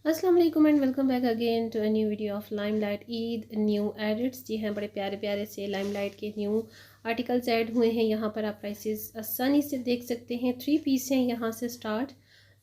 अस्सलाम वालेकुम and welcome back again to a new video of limelight Eid new edits. जी हैं, बड़े प्यारे प्यारे से लाइमलाइट के न्यू आर्टिकल्स ऐड हुए हैं। यहाँ पर आप प्राइसेस आसानी से देख सकते हैं। 3 पीस हैं यहाँ से स्टार्ट।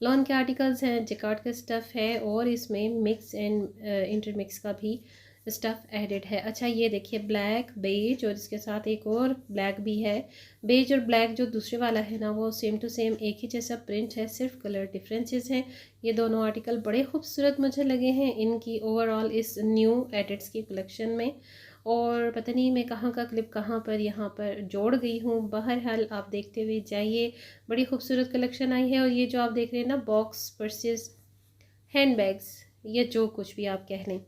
लॉन के आर्टिकल्स हैं, जिकार्ड का स्टफ़ है और इसमें मिक्स एंड इंटरमिक्स का भी स्टफ़ एडेड है। अच्छा, ये देखिए ब्लैक बेज और इसके साथ एक और ब्लैक भी है। बेज और ब्लैक जो दूसरे वाला है ना, वो सेम टू सेम एक ही जैसा प्रिंट है, सिर्फ कलर डिफरेंसेस हैं। ये दोनों आर्टिकल बड़े खूबसूरत मुझे लगे हैं इनकी ओवरऑल इस न्यू एडिट्स की कलेक्शन में। और पता नहीं मैं कहाँ का क्लिप कहाँ पर यहाँ पर जोड़ गई हूँ। बहरहाल आप देखते हुए जाइए, बड़ी खूबसूरत कलेक्शन आई है। और ये जो आप देख रहे हैं ना, बॉक्स पर्सेस, हैंड बैग्स, या जो कुछ भी आप कह लें,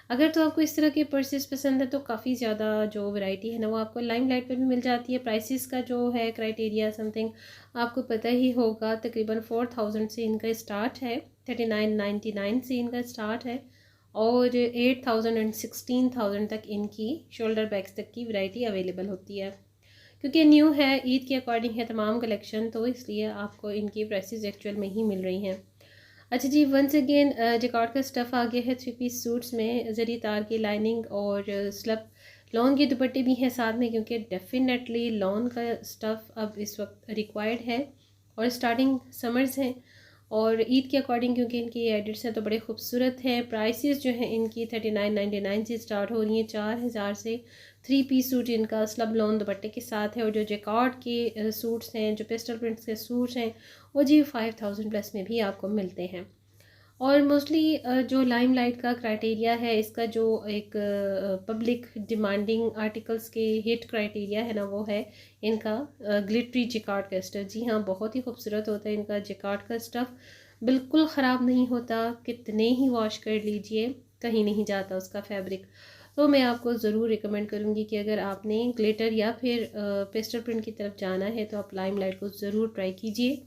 अगर तो आपको इस तरह के पर्सेस पसंद है तो काफ़ी ज़्यादा जो वैरायटी है ना, वो आपको लाइमलाइट पर भी मिल जाती है। प्राइसेस का जो है क्राइटेरिया समथिंग आपको पता ही होगा। तकरीबन 4000 से इनका स्टार्ट है, 3999 से इनका स्टार्ट है और 8000 एंड 16000 तक इनकी शोल्डर बैग्स तक की वैरायटी अवेलेबल होती है। क्योंकि न्यू है, ईद के अकॉर्डिंग है तमाम कलेक्शन, तो इसलिए आपको इनकी प्राइसेस एक्चुअल में ही मिल रही हैं। अच्छा जी, वंस अगेन जैकार्ड का स्टफ़ आ गया है 3 पीस सूट्स में। जरी तार की लाइनिंग और स्लब लॉन के दुपट्टे भी हैं साथ में, क्योंकि डेफिनेटली लॉन का स्टफ़ अब इस वक्त रिक्वायर्ड है और स्टार्टिंग समर्स हैं और ईद के अकॉर्डिंग क्योंकि इनकी एडिट्स हैं तो बड़े खूबसूरत हैं। प्राइसेस जो हैं इनकी 3999 से स्टार्ट हो रही हैं, 4000 से। 3 पीस सूट इनका स्लब लॉन दुपट्टे के साथ है। और जो जैकार्ड के सूट्स हैं, जो पेस्टल प्रिंट्स के सूट्स हैं, वो जी 5000 प्लस में भी आपको मिलते हैं। और मोस्टली जो लाइमलाइट का क्राइटेरिया है, इसका जो एक पब्लिक डिमांडिंग आर्टिकल्स के हिट क्राइटेरिया है ना, वो है इनका ग्लिटरी जिकार्ड का स्टफ़। जी हाँ, बहुत ही खूबसूरत होता है इनका जिकार्ड का स्टफ़, बिल्कुल ख़राब नहीं होता। कितने ही वॉश कर लीजिए, कहीं नहीं जाता उसका फैब्रिक। तो मैं आपको ज़रूर रिकमेंड करूँगी कि अगर आपने ग्लिटर या फिर पेस्टल प्रिंट की तरफ जाना है तो आप लाइमलाइट को ज़रूर ट्राई कीजिए।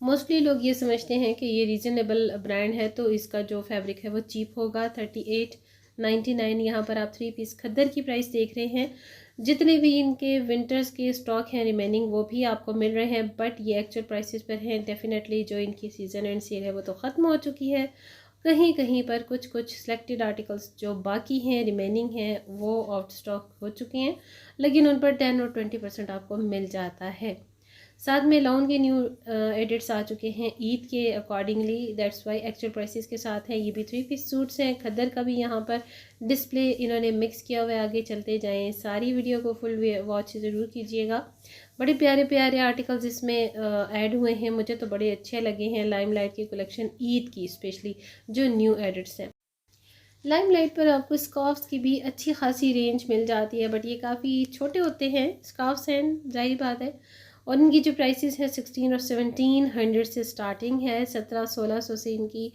मोस्टली लोग ये समझते हैं कि ये रीज़नेबल ब्रांड है तो इसका जो फैब्रिक है वो चीप होगा। 3899 यहाँ पर आप 3 पीस खद्दर की प्राइस देख रहे हैं। जितने भी इनके विंटर्स के स्टॉक हैं रिमेनिंग, वो भी आपको मिल रहे हैं, बट ये एक्चुअल प्राइसेस पर हैं। डेफिनेटली जो इनकी सीज़न एंड सेल है वो तो ख़त्म हो चुकी है। कहीं कहीं पर कुछ कुछ सिलेक्टेड आर्टिकल्स जो बाकी हैं, रिमेनिंग हैं, वो आउट स्टॉक हो चुके हैं, लेकिन उन पर 10 और 20% आपको मिल जाता है। साथ में लॉन के न्यू एडिट्स आ चुके हैं ईद के accordingly, that's why actual prices के साथ हैं। ये भी 3 पीस सूट्स हैं। खद्दर का भी यहाँ पर डिस्प्ले इन्होंने मिक्स किया हुआ है। आगे चलते जाएं, सारी वीडियो को फुल वॉच ज़रूर कीजिएगा। बड़े प्यारे प्यारे आर्टिकल्स इसमें ऐड हुए हैं, मुझे तो बड़े अच्छे लगे हैं। लाइमलाइट की कलेक्शन ईद की स्पेशली जो न्यू एडिट्स हैं। लाइमलाइट पर आपको स्कार्फ्स की भी अच्छी खासी रेंज मिल जाती है, बट ये काफ़ी छोटे होते हैं स्कार्फ्स हैं, जाहिर बात है। और इनकी जो प्राइसेस हैं 16 और 1700 से स्टार्टिंग है। 1700-1600 से इनकी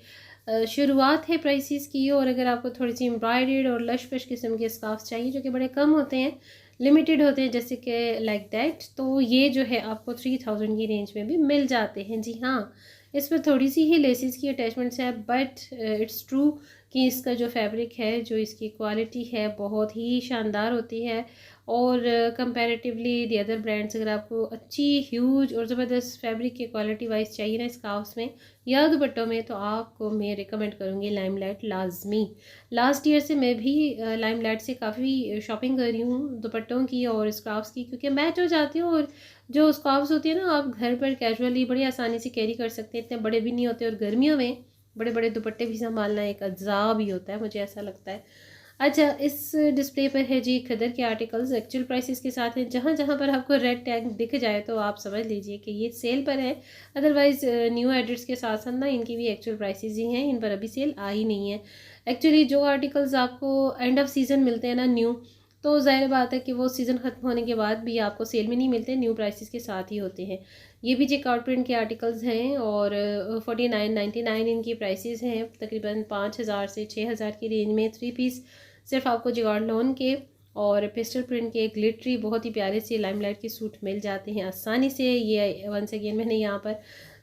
शुरुआत है प्राइसेस की। और अगर आपको थोड़ी सी एम्ब्रॉयडर्ड और लश पश किस्म के स्कार्फ्स चाहिए जो कि बड़े कम होते हैं, लिमिटेड होते हैं, जैसे कि लाइक दैट, तो ये जो है आपको 3000 की रेंज में भी मिल जाते हैं। जी हाँ, इस पर थोड़ी सी ही लेसिस की अटैचमेंट्स है, बट इट्स ट्रू कि इसका जो फैब्रिक है, जो इसकी क्वालिटी है, बहुत ही शानदार होती है। और कंपैरेटिवली दी अदर ब्रांड्स, अगर आपको अच्छी ह्यूज और ज़बरदस्त फैब्रिक की क्वालिटी वाइज चाहिए ना स्कार्फ्स में या दुपट्टों में, तो आपको मैं रिकमेंड करूँगी लाइमलाइट लाजमी। लास्ट ईयर से मैं भी लाइमलाइट से काफ़ी शॉपिंग कर रही हूँ दुपट्टों की और स्कार्फ्स की, क्योंकि मैच हो जाती हूँ। और जो स्कार्फ्स होती है ना, आप घर पर कैजुअली बड़ी आसानी से कैरी कर सकते हैं, इतने बड़े भी नहीं होते। और गर्मियों में बड़े बड़े दुपट्टे भी संभालना एक अज़ाब ही होता है, मुझे ऐसा लगता है। अच्छा, इस डिस्प्ले पर है जी खदर के आर्टिकल्स, एक्चुअल प्राइसेस के साथ हैं। जहाँ जहाँ पर आपको रेड टैग दिख जाए तो आप समझ लीजिए कि ये सेल पर है। अदरवाइज़ न्यू एडिट्स के साथ साथ ना इनकी भी एक्चुअल प्राइसेस ही हैं, इन पर अभी सेल आई नहीं है। एक्चुअली जो आर्टिकल्स आपको एंड ऑफ सीज़न मिलते हैं ना न्यू, तो ज़ाहिर बात है कि वो सीज़न ख़त्म होने के बाद भी आपको सेल में नहीं मिलते, न्यू प्राइसेस के साथ ही होते हैं। ये भी जैकार्ड प्रिंट के आर्टिकल्स हैं और 4999 इनकी प्राइसेस हैं। तकरीबन 5000 से 6000 की रेंज में 3 पीस सिर्फ आपको जगार्ड लॉन के और पेस्टल प्रिंट के ग्लिटरी बहुत ही प्यारे से लाइमलाइट के सूट मिल जाते हैं आसानी से। ये वंस अगेन मैंने यहाँ पर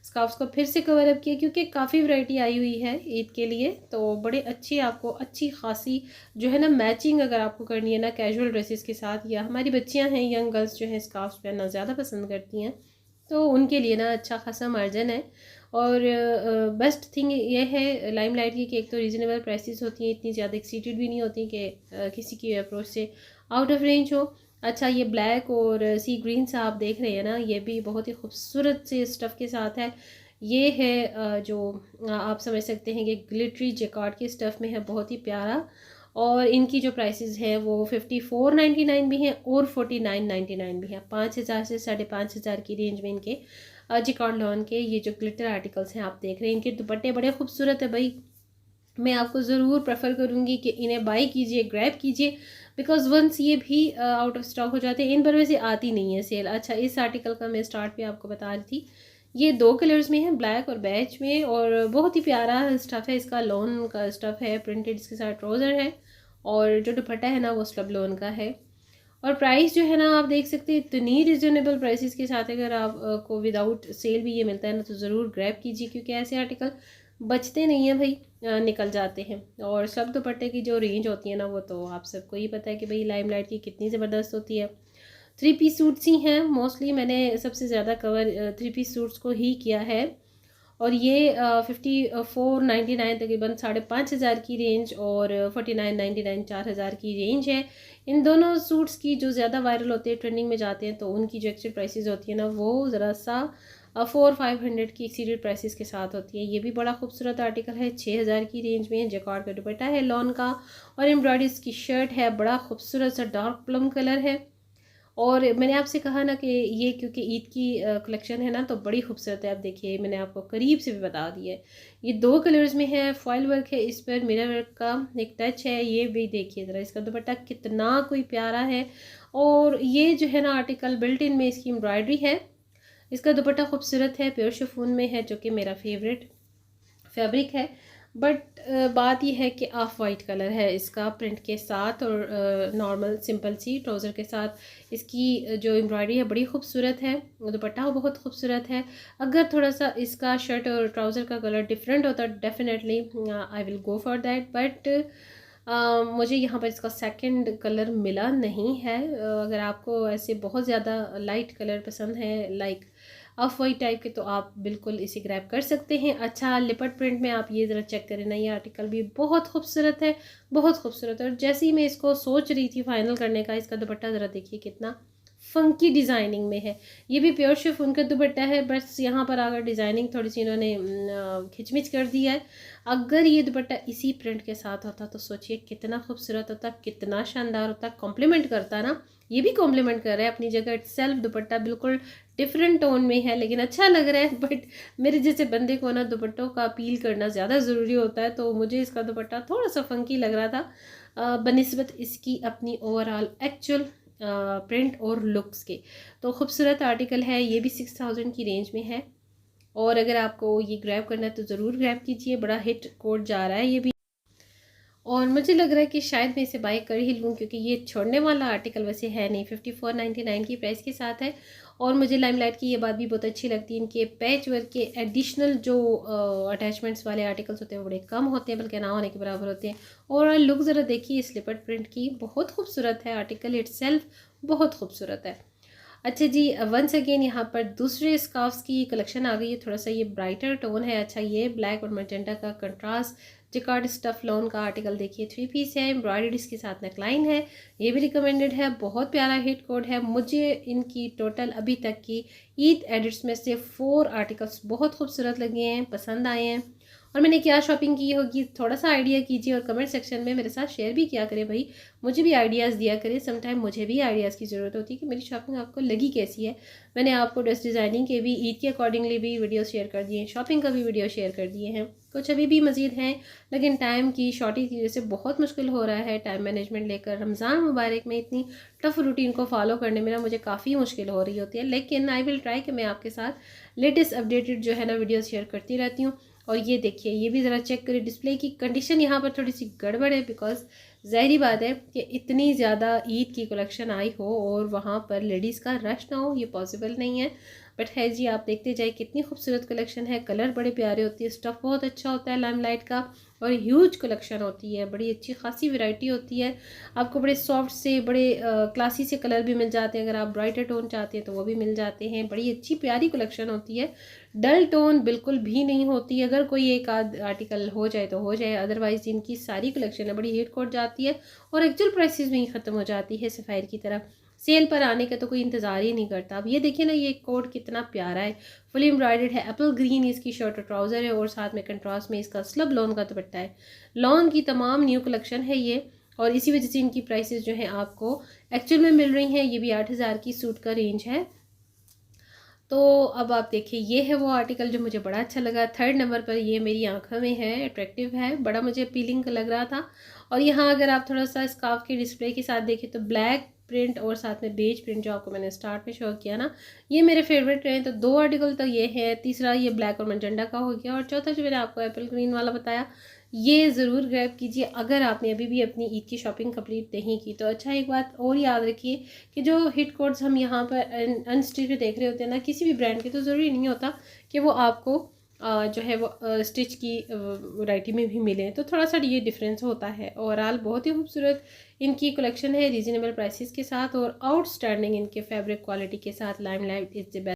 स्कार्फ्स को फिर से कवर अप किया क्योंकि काफ़ी वैरायटी आई हुई है ईद के लिए, तो बड़े अच्छी आपको अच्छी खासी जो है ना मैचिंग अगर आपको करनी है ना कैजुअल ड्रेसेस के साथ, या हमारी बच्चियाँ हैं यंग गर्ल्स जो हैं स्कार्फ्स पहनना ज़्यादा पसंद करती हैं, तो उनके लिए ना अच्छा खासा मार्जिन है। और बेस्ट थिंग ये है लाइमलाइट की कि एक तो रीज़नेबल प्राइसेस होती हैं, इतनी ज़्यादा एक्सीटेड भी नहीं होती कि किसी की अप्रोच से आउट ऑफ रेंज हो। अच्छा, ये ब्लैक और सी ग्रीन सा आप देख रहे हैं ना, ये भी बहुत ही खूबसूरत से स्टफ़ के साथ है। ये है जो आप समझ सकते हैं कि ग्लिटरी जेकार्ड के स्टफ़ में है, बहुत ही प्यारा। और इनकी जो प्राइसेस हैं वो 54.99 भी हैं और 49.99 भी हैं। 5,000 से 5,500 की रेंज में इनके जिकॉर्ड लॉन के ये जो ग्लिटर आर्टिकल्स हैं आप देख रहे हैं। इनके दुपट्टे बड़े खूबसूरत है भाई, मैं आपको ज़रूर प्रेफर करूँगी कि इन्हें बाई कीजिए, ग्रैब कीजिए, बिकॉज़ वंस ये भी आउट ऑफ स्टॉक हो जाते हैं। इन पर वैसे आती नहीं है सेल। अच्छा, इस आर्टिकल का मैं स्टार्ट पे आपको बता रही थी, ये 2 कलर्स में है, ब्लैक और बेज में, और बहुत ही प्यारा स्टफ़ है इसका, लॉन का स्टफ़ है, प्रिंटेड इसके साथ ट्राउज़र है और जो दुपट्टा है ना वो स्लब लॉन का है। और प्राइस जो है ना आप देख सकते हैं इतनी रिजनेबल प्राइसेस के साथ, अगर आप को विदाउट सेल भी ये मिलता है ना तो ज़रूर ग्रैब कीजिए, क्योंकि ऐसे आर्टिकल बचते नहीं हैं भाई, निकल जाते हैं। और सब दुपट्टे की जो रेंज होती है ना वो तो आप सबको ही पता है कि भाई लाइमलाइट की कितनी ज़बरदस्त होती है। 3 पीस सूट्स ही हैं मोस्टली, मैंने सबसे ज़्यादा कवर 3 पीस सूट्स को ही किया है। और ये 54.99 तकरीबन 5,500 की रेंज और 49.99 4,000 की रेंज है। इन दोनों सूट्स की जो ज़्यादा वायरल होते हैं, ट्रेंडिंग में जाते हैं, तो उनकी जो एक्चुअल प्राइसेस होती है ना वो ज़रा सा 400-500 की एक्सीडेड प्राइसेस के साथ होती है। ये भी बड़ा खूबसूरत आर्टिकल है, 6,000 की रेंज में। जैकार्ड का दुपट्टा है लॉन का और एम्ब्रॉयडरी की शर्ट है, बड़ा खूबसूरत सा डार्क प्लम कलर है। और मैंने आपसे कहा ना कि ये क्योंकि ईद की कलेक्शन है ना तो बड़ी खूबसूरत है। आप देखिए, मैंने आपको करीब से भी बता दिया है। ये 2 कलर्स में है, फॉयल वर्क है, इस पर मिरर वर्क का एक टच है। ये भी देखिए ज़रा, इसका दुपट्टा कितना कोई प्यारा है। और ये जो है ना आर्टिकल बिल्ट इन में इसकी एम्ब्रॉयडरी है। इसका दुपट्टा खूबसूरत है, प्योर शिफॉन में है, जो कि मेरा फेवरेट फैब्रिक है। बट बात यह है कि ऑफ वाइट कलर है इसका प्रिंट के साथ, और नॉर्मल सिंपल सी ट्राउज़र के साथ इसकी जो एम्ब्रॉयडरी है बड़ी खूबसूरत है। दुपट्टा बहुत खूबसूरत है। अगर थोड़ा सा इसका शर्ट और ट्राउज़र का कलर डिफरेंट होता definitely I will go for that, but मुझे यहाँ पर इसका सेकंड कलर मिला नहीं है। अगर आपको ऐसे बहुत ज़्यादा लाइट कलर पसंद है, लाइक ऑफ वाइट टाइप के, तो आप बिल्कुल इसे ग्रैब कर सकते हैं। अच्छा, लिपट प्रिंट में आप ये ज़रा चेक करें ना, ये आर्टिकल भी बहुत खूबसूरत है, बहुत खूबसूरत है। और जैसे ही मैं इसको सोच रही थी फाइनल करने का, इसका दुपट्टा ज़रा देखिए कितना फंकी डिज़ाइनिंग में है। ये भी प्योर शिफॉन का दुपट्टा है, बस यहाँ पर अगर डिज़ाइनिंग थोड़ी सी इन्होंने खिचमिच कर दिया है। अगर ये दुपट्टा इसी प्रिंट के साथ होता तो सोचिए कितना खूबसूरत होता, कितना शानदार होता, कॉम्प्लीमेंट करता ना। ये भी कॉम्प्लीमेंट कर रहा है अपनी जगह, सेल्फ दुपट्टा बिल्कुल डिफरेंट टोन में है लेकिन अच्छा लग रहा है। बट मेरे जैसे बंदे को ना दुपट्टों का अपील करना ज़्यादा ज़रूरी होता है, तो मुझे इसका दुपट्टा थोड़ा सा फंकी लग रहा था बनिस्बत इसकी अपनी ओवरऑल एक्चुअल प्रिंट और लुक्स के। तो खूबसूरत आर्टिकल है, ये भी 6,000 की रेंज में है। और अगर आपको ये ग्रैब करना है तो ज़रूर ग्रैब कीजिए, बड़ा हिट कोड जा रहा है ये भी। और मुझे लग रहा है कि शायद मैं इसे बाय कर ही लूँ, क्योंकि ये छोड़ने वाला आर्टिकल वैसे है नहीं, 54.99 की प्राइस के साथ है। और मुझे लाइमलाइट की ये बात भी बहुत अच्छी लगती है, इनके पैच वर्क के एडिशनल जो अटैचमेंट्स वाले आर्टिकल्स होते हैं वो बड़े कम होते हैं, बल्कि ना होने के बराबर होते हैं। और लुक ज़रा देखिए इस लिपट प्रिंट की, बहुत खूबसूरत है आर्टिकल इटसेल्फ, बहुत खूबसूरत है। अच्छा जी, वंस अगेन यहाँ पर दूसरे स्कार्फ्स की कलेक्शन आ गई है, थोड़ा सा ये ब्राइटर टोन है। अच्छा, ये ब्लैक और मैजेंटा का कंट्रास्ट जिकार्ड स्टफ लॉन का आर्टिकल देखिए, 3 पीस है, एम्ब्रॉयडरी इसके साथ नेकलाइन है। ये भी रिकमेंडेड है, बहुत प्यारा हिट कोड है। मुझे इनकी टोटल अभी तक की ईद एडिट्स में से 4 आर्टिकल्स बहुत खूबसूरत लगे हैं, पसंद आए हैं। और मैंने क्या शॉपिंग की होगी थोड़ा सा आइडिया कीजिए और कमेंट सेक्शन में मेरे साथ शेयर भी किया करें भाई, मुझे भी आइडियाज़ दिया करें। समटाइम मुझे भी आइडियाज़ की ज़रूरत होती है कि मेरी शॉपिंग आपको लगी कैसी है। मैंने आपको ड्रेस डिज़ाइनिंग के भी ईद के अकॉर्डिंगली भी वीडियो शेयर कर दिए हैं, शॉपिंग का भी वीडियो शेयर कर दिए हैं, कुछ अभी भी मज़ीद हैं, लेकिन टाइम की शॉर्टेज की वजह से बहुत मुश्किल हो रहा है टाइम मैनेजमेंट लेकर। रमज़ान मुबारक में इतनी टफ रूटीन को फॉलो करने में ना मुझे काफ़ी मुश्किल हो रही होती है, लेकिन आई विल ट्राई कि मैं आपके साथ लेटेस्ट अपडेटेड जो है ना वीडियोज़ शेयर करती रहती हूँ। और ये देखिए, ये भी ज़रा चेक करिए, डिस्प्ले की कंडीशन यहाँ पर थोड़ी सी गड़बड़ है, बिकॉज ज़ाहिरी बात है कि इतनी ज़्यादा ईद की कलेक्शन आई हो और वहाँ पर लेडीज़ का रश ना हो, ये पॉसिबल नहीं है। बट है जी, आप देखते जाए कितनी खूबसूरत कलेक्शन है, कलर बड़े प्यारे होती है, स्टफ़ बहुत अच्छा होता है लाइमलाइट का, और ह्यूज कलेक्शन होती है, बड़ी अच्छी खासी वैरायटी होती है। आपको बड़े सॉफ्ट से बड़े क्लासी से कलर भी मिल जाते हैं, अगर आप ब्राइटर टोन चाहते हैं तो वो भी मिल जाते हैं। बड़ी अच्छी प्यारी कलेक्शन होती है, डल टोन बिल्कुल भी नहीं होती। अगर कोई एक आध आर्टिकल हो जाए तो हो जाए, अदरवाइज़ इनकी सारी कलेक्शन है बड़ी हिट कोट जाती है और एक्चुअल प्राइसेस में ही ख़त्म हो जाती है सफ़ायर की तरह। सेल पर आने का तो कोई इंतज़ार ही नहीं करता। अब ये देखिए ना, ये कोट कितना प्यारा है, फुली एम्ब्रॉयडर्ड है, एप्पल ग्रीन इसकी शर्ट और ट्राउज़र है और साथ में कंट्रास्ट में इसका स्लब लॉन का दुपट्टा है। लॉन की तमाम न्यू कलेक्शन है ये, और इसी वजह से इनकी प्राइसेस जो हैं आपको एक्चुअल में मिल रही हैं। ये भी 8,000 की सूट का रेंज है। तो अब आप देखिए, ये है वो आर्टिकल जो मुझे बड़ा अच्छा लगा। 3rd नंबर पर ये मेरी आंखों में है, अट्रैक्टिव है, बड़ा मुझे अपीलिंग लग रहा था। और यहाँ अगर आप थोड़ा सा स्कार्फ के डिस्प्ले के साथ देखें तो ब्लैक प्रिंट और साथ में बेज प्रिंट जो आपको मैंने स्टार्ट में शो किया ना, ये मेरे फेवरेट रहे। तो 2 आर्टिकल तो ये है, तीसरा ये ब्लैक और मैजेंडा का हो गया, और चौथा जो मैंने आपको एप्पल ग्रीन वाला बताया, ये ज़रूर ग्रैब कीजिए अगर आपने अभी भी अपनी ईद की शॉपिंग कंप्लीट नहीं की तो। अच्छा, एक बात और याद रखिए कि जो हिट कोड्स हम यहाँ पर अनस्टिच में देख रहे होते हैं ना, किसी भी ब्रांड के, तो ज़रूरी नहीं होता कि वो आपको जो है वो स्टिच की वैरायटी में भी मिले। तो थोड़ा सा ये डिफरेंस होता है। ओवरऑल बहुत ही खूबसूरत इनकी कलेक्शन है, रीजनेबल प्राइसेस के साथ और आउटस्टैंडिंग इनके फैब्रिक क्वालिटी के साथ। Limelight is the best.